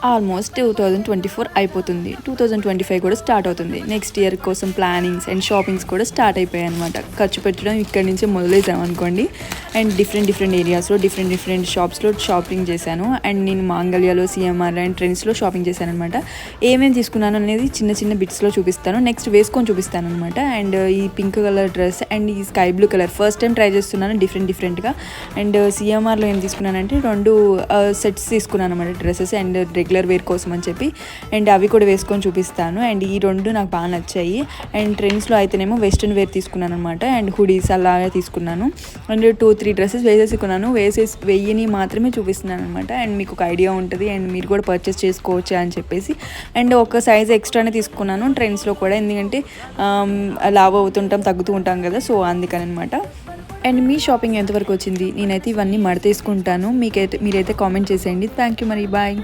Almost 2024 అయిపోతుంది. 2025 కూడా start అవుతుంది. నెక్స్ట్ ఇయర్ కోసం ప్లానింగ్స్ అండ్ షాపింగ్స్ కూడా స్టార్ట్ అయిపోయాయి అనమాట. ఖర్చు పెట్టడం ఇక్కడి నుంచే మొదలెట్టామనుకోండి. అండ్ డిఫరెంట్ ఏరియాస్లో డిఫరెంట్ షాప్స్లో షాపింగ్ చేశాను. అండ్ నేను మాంగళ్యాలో, సిఎంఆర్ అండ్ ట్రెండ్స్లో షాపింగ్ చేశాను అనమాట. ఏమేమి తీసుకున్నాను అనేది చిన్న బిట్స్లో చూపిస్తాను. నెక్స్ట్ వేసుకొని చూపిస్తాను అనమాట. అండ్ ఈ పింక్ కలర్ డ్రెస్ అండ్ ఈ sky blue colour first time try చేస్తున్నాను డిఫరెంట్గా. అండ్ సిఎంఆర్లో ఏం తీసుకున్నానంటే 2 సెట్స్ తీసుకున్నాను అనమాట, డ్రెస్సెస్ అండ్ రెగ్యులర్ వేర్ కోసం అని చెప్పి. అండ్ అవి కూడా వేసుకొని చూపిస్తాను. అండ్ ఈ 2 నాకు బాగా నచ్చాయి. అండ్ ట్రెండ్స్లో అయితేనేమో వెస్ట్రన్ వేర్ తీసుకున్నాను అనమాట. అండ్ హుడీస్ అలాగే తీసుకున్నాను. అండ్ 2-3 డ్రెస్సెస్ వేసేసుకున్నాను. వెయ్యిని మాత్రమే చూపిస్తున్నాను అనమాట. అండ్ మీకు ఒక ఐడియా ఉంటుంది అండ్ మీరు కూడా పర్చేస్ చేసుకోవచ్చు అని చెప్పేసి. అండ్ ఒక సైజ్ ఎక్స్ట్రానే తీసుకున్నాను ట్రెండ్స్లో కూడా, ఎందుకంటే లావ్ అవుతుంటాం, తగ్గుతూ ఉంటాం కదా, సో అందుకని అనమాట. అండ్ మీ షాపింగ్ ఎంతవరకు వచ్చింది? నేనైతే ఇవన్నీ మడతేసుకుంటాను. మీరైతే కామెంట్ చేసేయండి. థ్యాంక్ యూ, మరి బాయ్.